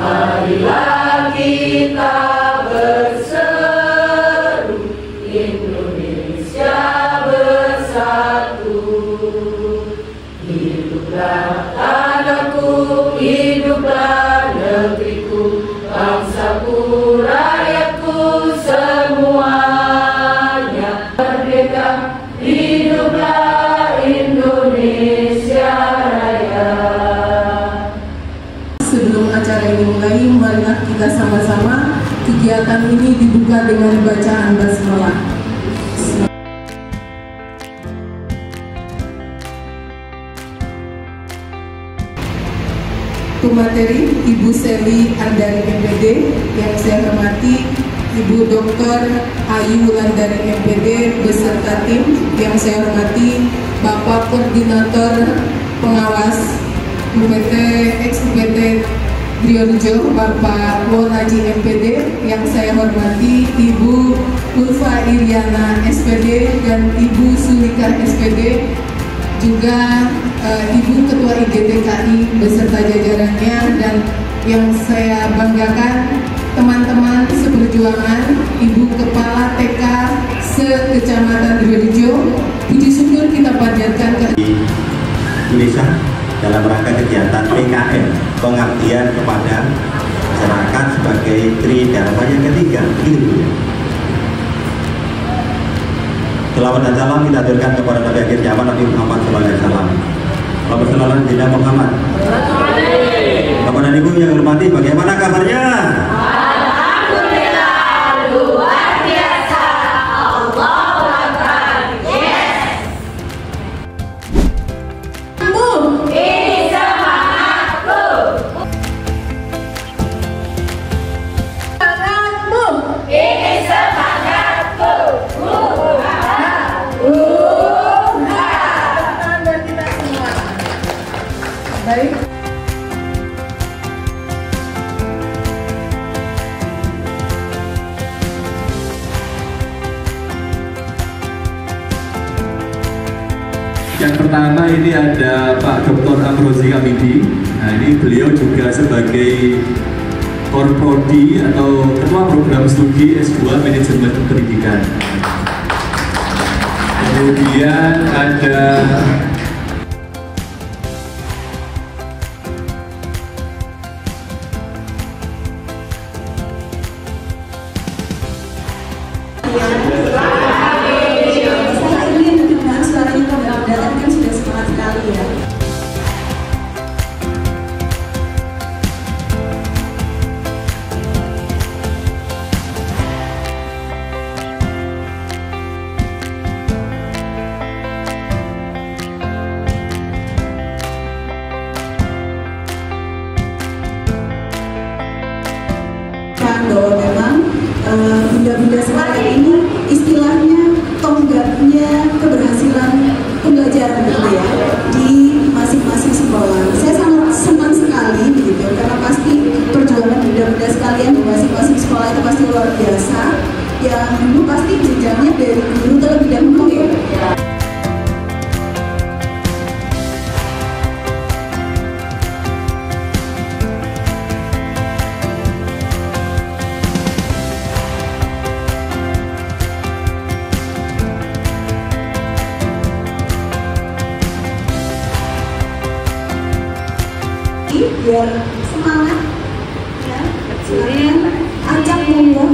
Marilah kita berseru, Indonesia bersatu. Hiduplah tanahku, hiduplah negeriku, bangsaku, rakyatku semuanya. Merdeka, hiduplah Indonesia Raya. Sebelum acara ini mulai, marilah kita sama-sama kegiatan ini dibuka dengan bacaan basmalah. Pemateri Ibu Seli Andari MPD, yang saya hormati Ibu Dr. Ayu Landari MPD beserta tim, yang saya hormati Bapak Koordinator Pengawas UPT ex-UPT Driorejo Bapak Wonaji MPD, yang saya hormati Ibu Ulfa Iriana SPD dan Ibu Sulika SPD, juga Ibu Ketua IGTKI beserta jajarannya, dan yang saya banggakan teman-teman seperjuangan, Ibu Kepala TK se-Kecamatan Driorejo. Puji syukur kita panjatkan ke Indonesia dalam rangka kegiatan PKM, pengabdian kepada masyarakat sebagai tridharma yang ketiga. Gitu. Selawat dan salam kita aturkan kepada Nabi akhir zaman Nabi Muhammad SAW. Selamat salam Nabi Muhammad. Bapak dan Ibu yang hormati, bagaimana kabarnya? Alhamdulillah, luar biasa. Allahu Akbar. Yes. Ini semangatku. semangatmu. Ini semangatku. Dan kita semua. Baik. Yang pertama ini ada Pak Dr. Amrozi Kamidi. Nah, ini beliau juga sebagai Korprodi atau Ketua Program Studi S2 Manajemen Pendidikan. Kemudian ada bahwa memang bunda-bunda sekarang ini istilahnya tonggaknya keberhasilan pembelajaran gitu ya di masing-masing sekolah. Saya sangat senang sekali gitu karena pasti perjuangan bunda-bunda sekalian di masing-masing sekolah itu pasti luar biasa. Yang dulu pasti jenjangnya dari guru terlebih dahulu ya. Biar semangat ya, semangat, ajak monggo.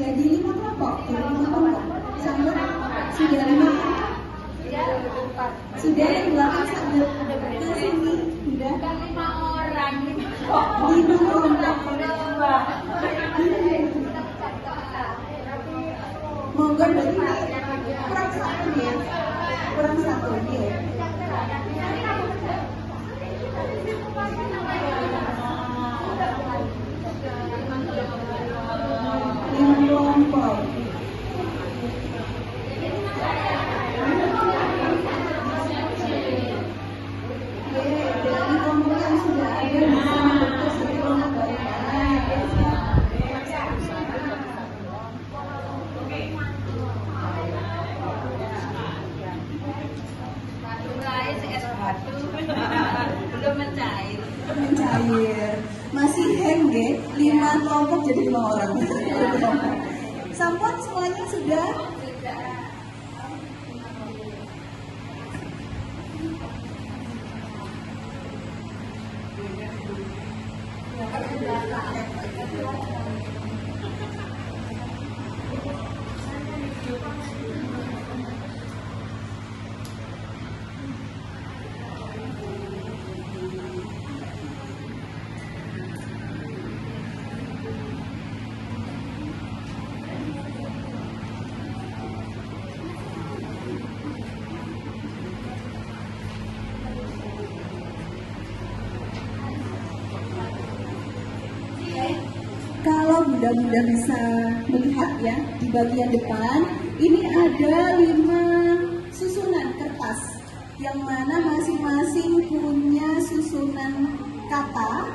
jadi 5 kelompok. Sambut sudah 5. Sudah yang belakang sambut ke sini. Sudah 5 orang. 5 kelompok. Monggo berarti kurang 1 ya. Kurang 1 ya. Kelompok. Dari kelompok yang sudah ada bisa membentuk satu kelompok belum mencair. Masih hang deh, 5 kelompok jadi 5 orang. Sampun semuanya sudah? Kalau Bunda bisa melihat ya di bagian depan ini ada 5 susunan kertas yang mana masing-masing punya susunan kata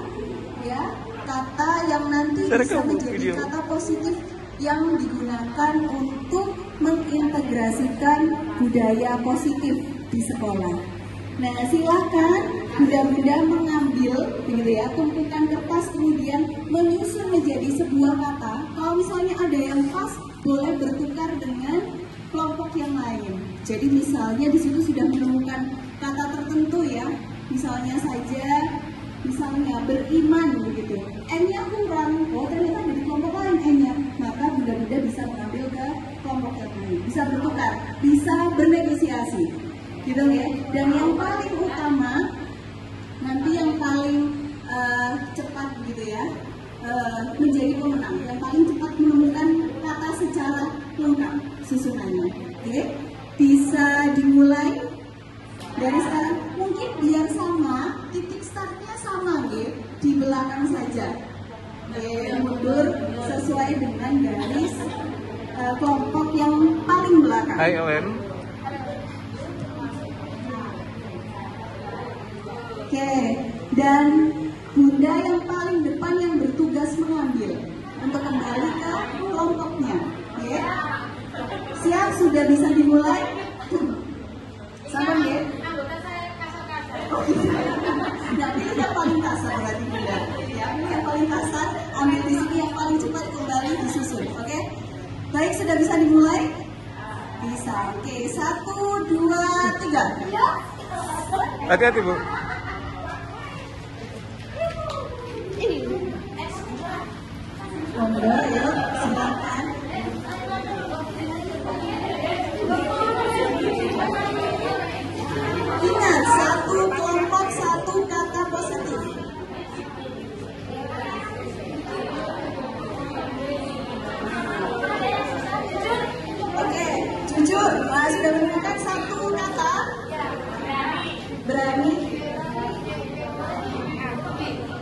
ya, kata yang nanti bisa menjadi kata positif yang digunakan untuk mengintegrasikan budaya positif di sekolah. Nah, silakan Bunda-bunda mengambil begitu ya tumpukan kertas kemudian menyusun menjadi sebuah kata. Kalau misalnya ada yang pas, boleh bertukar dengan kelompok yang lain. Jadi misalnya di situ sudah menemukan kata tertentu ya. Misalnya beriman begitu. N-nya kurang, oh ternyata ada di kelompok lain N-nya. Maka Bunda-bunda bisa mengambil ke kelompok yang lain. Bisa bertukar, bisa bernegosiasi. Gitu ya. Dan yang paling utama nanti yang paling cepat gitu ya menjadi pemenang, yang paling cepat menemukan kata secara lengkap susunannya. Oke, bisa dimulai dari sekarang. Mungkin biar sama, titik startnya sama gitu, di belakang saja. Mundur sesuai dengan garis kelompok yang paling belakang. Hai Ellen. Oke, dan Bunda yang paling depan yang bertugas mengambil untuk kembali ke kelompoknya. Oke, siap, sudah bisa dimulai? Sama ya? Oh, nah, ini yang paling kasar berarti Bunda. Ya, ini yang paling kasar, ambil di sini yang paling cepat kembali disusun. Oke, baik, sudah bisa dimulai? Bisa. Oke, 1, 2, 3. Hati-hati Bu. Monggo ya, silakan. Ingat, 1 kelompok 1 kata positif. Oke, jujur, sudah menemukan 1 kata. Berani,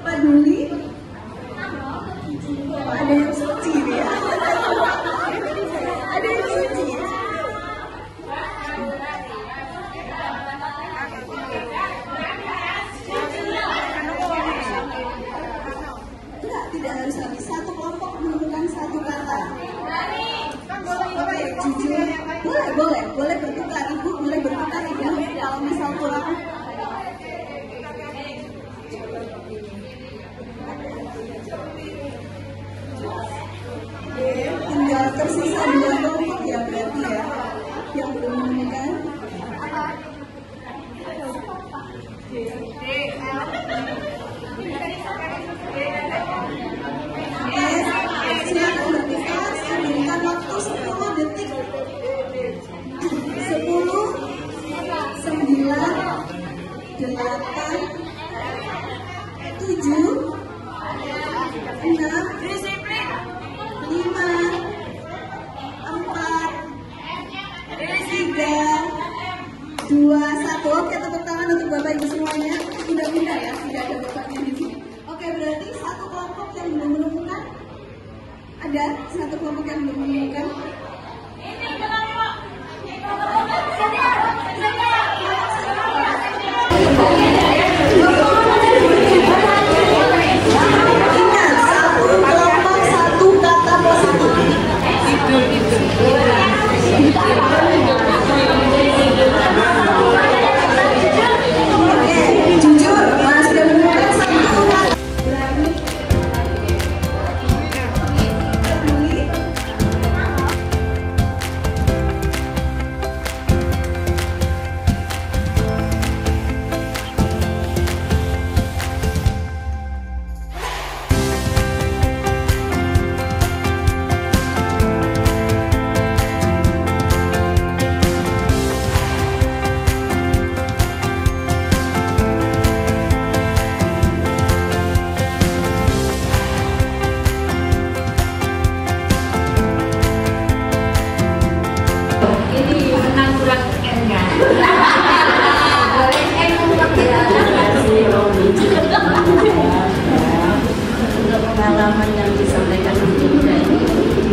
peduli. Ada yang suci ya. Ada yang suci. Enggak, tidak harus habis. 1 kelompok menemukan 1 kata. Oke, jujur. Boleh bertukar. Ibu boleh bertukar Ibu. Kalau misal kurang. Tinggal tersisa 2 kelompok ya berarti ya yang belum menemukan. Silakan bertukar sambil 7, 6, 5, 4, 3, 2, 1. Oke, tepuk tangan untuk Bapak Ibu semuanya. Mudah-mudahan ya, tidak ada bapaknya di sini. Oke, berarti satu kelompok yang belum menemukan. Ada satu kelompok yang belum menemukan. Ingat, satu kelompok, satu kata positif. Oke, jujur, Mas sudah menemukan satu kata. Berani. Peduli. Ini menang kurang enggak. Boleh untuk pengalaman yang disampaikan Bunda ini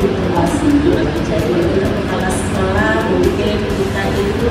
situasi. Jadi untuk kepala sekolah mungkin kita itu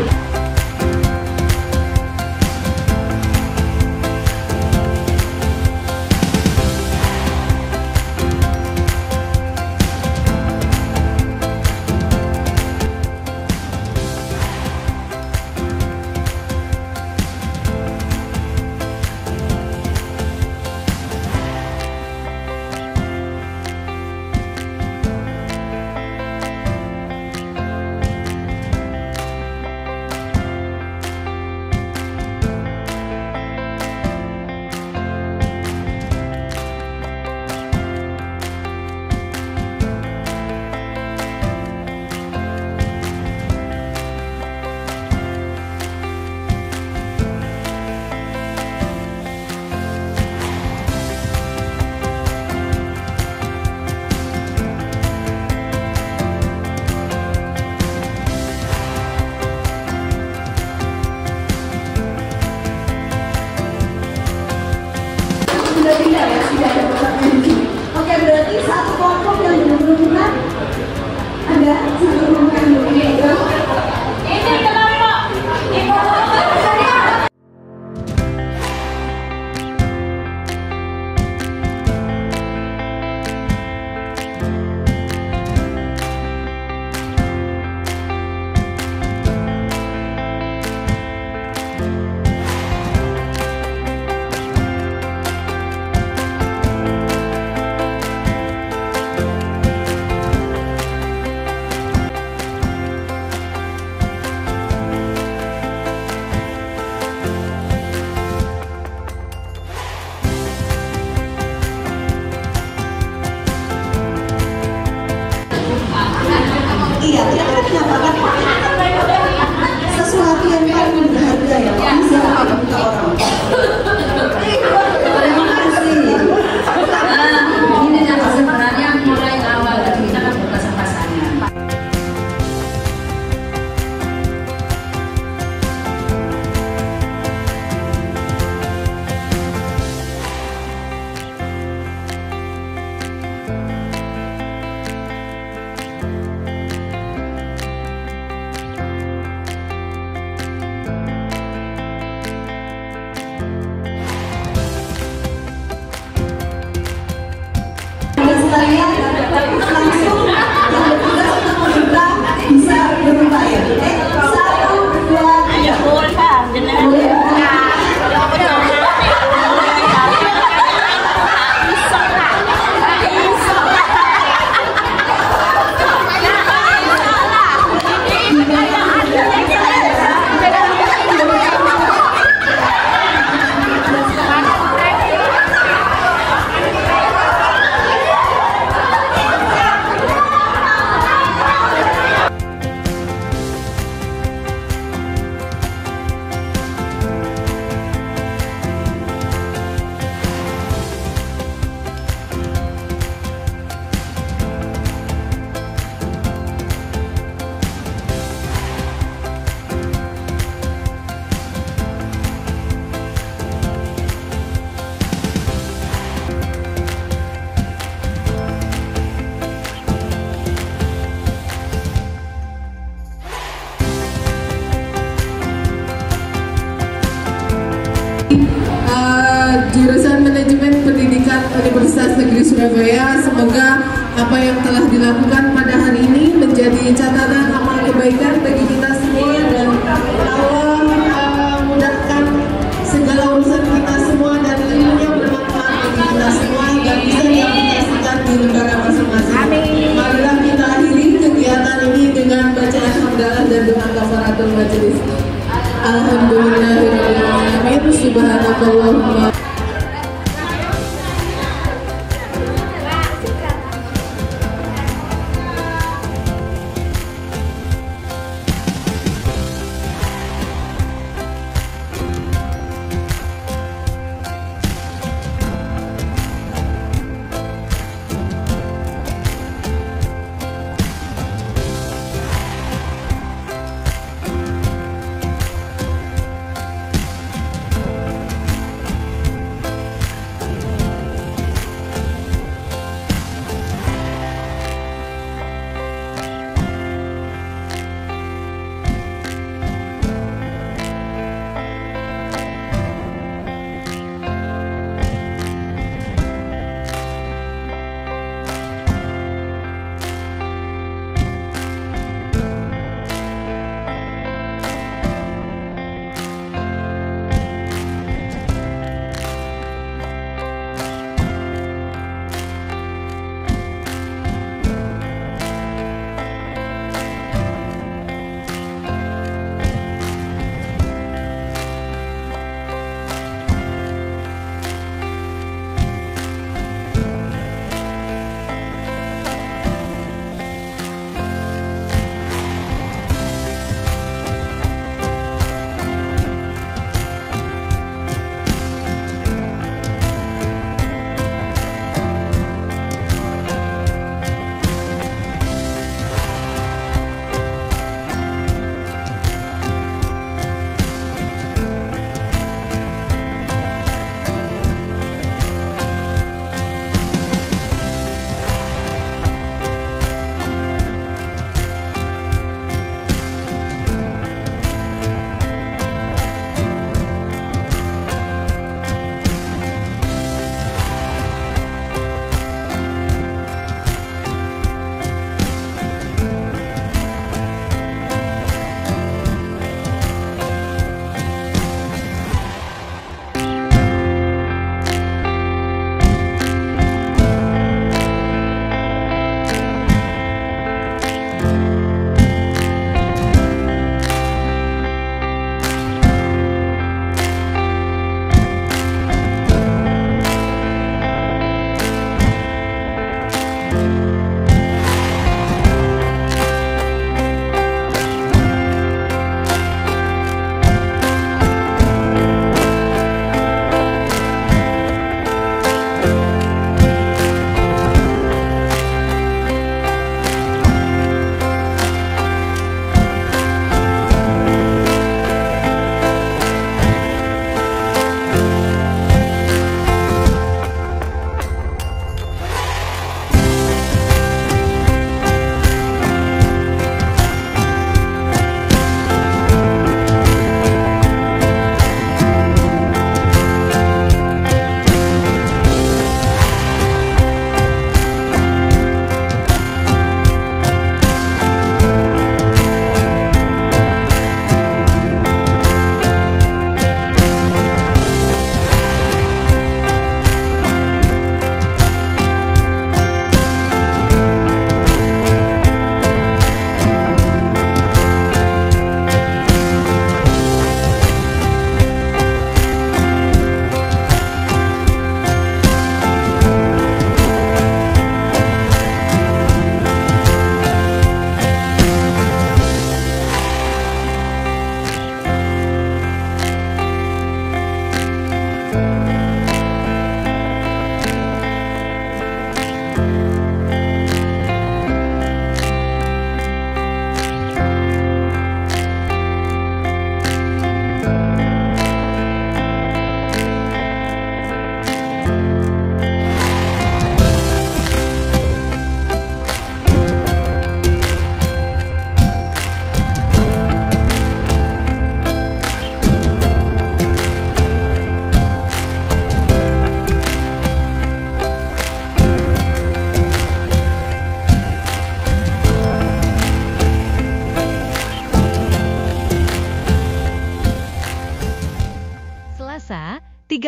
sudah tidak ya, tidak ada bapaknya di sini. Oke, berarti satu kelompok yang belum menemukan. Ada satu kelompok yang belum menemukan. ini kelompok ibu saya. Iya, kira-kira kenapa kan? Sesuatu yang paling berharga ya, bisa dibuka orang. Terima kasih. Ini yang sebenarnya mulai awal dari kita kan berpasang-pasangan. Sekalian langsung yang bertugas untuk membuka bisa berupaya. Oke, 1, 2, 3. Boleh. di Surabaya. Semoga apa yang telah dilakukan pada hari ini menjadi catatan amal kebaikan bagi kita semua, dan Allah mudahkan segala urusan kita semua dan ilmunya bermanfaat bagi kita semua dan bisa diaplikasikan di negara masing-masing. Marilah kita akhiri kegiatan ini dengan bacaan hamdalah dan doa kafaratul majelis. Alhamdulillahirrahmanirrahim. Subhanakallahumma.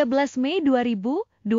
13 Mei 2025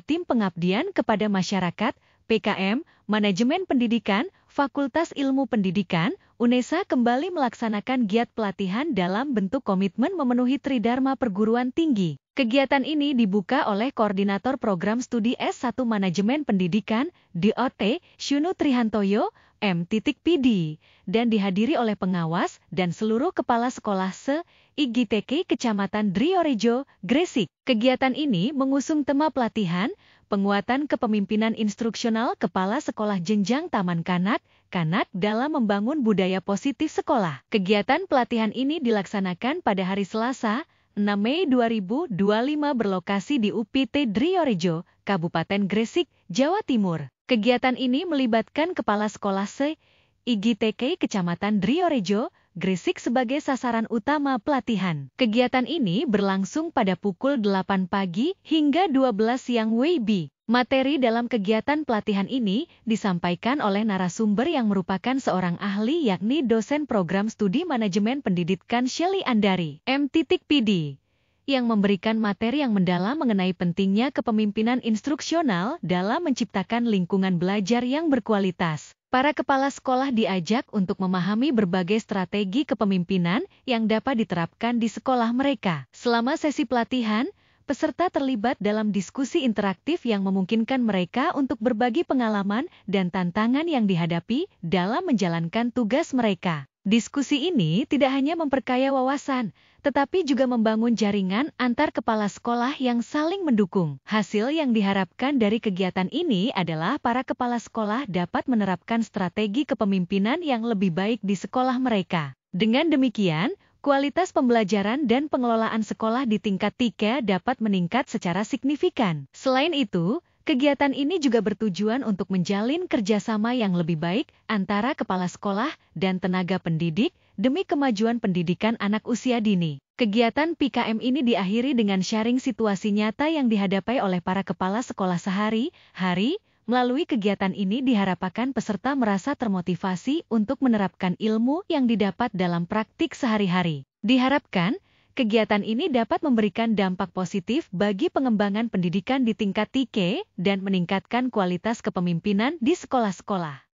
Tim Pengabdian kepada Masyarakat, PKM, Manajemen Pendidikan, Fakultas Ilmu Pendidikan, UNESA kembali melaksanakan giat pelatihan dalam bentuk komitmen memenuhi Tridharma Perguruan Tinggi. Kegiatan ini dibuka oleh Koordinator Program Studi S1 Manajemen Pendidikan, DOT, Syunu Trihantoyo, M.Pd, dan dihadiri oleh pengawas dan seluruh kepala sekolah se-IGTK Kecamatan Driorejo, Gresik. Kegiatan ini mengusung tema pelatihan, penguatan kepemimpinan instruksional kepala sekolah jenjang taman kanak-kanak dalam membangun budaya positif sekolah. Kegiatan pelatihan ini dilaksanakan pada hari Selasa, 6 Mei 2025 berlokasi di UPT Driorejo, Kabupaten Gresik, Jawa Timur. Kegiatan ini melibatkan kepala sekolah se-IGTK Kecamatan Driorejo, Gresik sebagai sasaran utama pelatihan. Kegiatan ini berlangsung pada pukul 8 pagi hingga 12 siang WIB. Materi dalam kegiatan pelatihan ini disampaikan oleh narasumber yang merupakan seorang ahli yakni dosen program studi manajemen pendidikan Shelly Andari, M.Pd, yang memberikan materi yang mendalam mengenai pentingnya kepemimpinan instruksional dalam menciptakan lingkungan belajar yang berkualitas. Para kepala sekolah diajak untuk memahami berbagai strategi kepemimpinan yang dapat diterapkan di sekolah mereka. Selama sesi pelatihan, peserta terlibat dalam diskusi interaktif yang memungkinkan mereka untuk berbagi pengalaman dan tantangan yang dihadapi dalam menjalankan tugas mereka. Diskusi ini tidak hanya memperkaya wawasan, tetapi juga membangun jaringan antar kepala sekolah yang saling mendukung. Hasil yang diharapkan dari kegiatan ini adalah para kepala sekolah dapat menerapkan strategi kepemimpinan yang lebih baik di sekolah mereka. Dengan demikian, kualitas pembelajaran dan pengelolaan sekolah di tingkat 3 dapat meningkat secara signifikan. Selain itu, kegiatan ini juga bertujuan untuk menjalin kerjasama yang lebih baik antara kepala sekolah dan tenaga pendidik demi kemajuan pendidikan anak usia dini. Kegiatan PKM ini diakhiri dengan sharing situasi nyata yang dihadapi oleh para kepala sekolah sehari-hari. Melalui kegiatan ini diharapkan peserta merasa termotivasi untuk menerapkan ilmu yang didapat dalam praktik sehari-hari. Diharapkan, kegiatan ini dapat memberikan dampak positif bagi pengembangan pendidikan di tingkat TK dan meningkatkan kualitas kepemimpinan di sekolah-sekolah.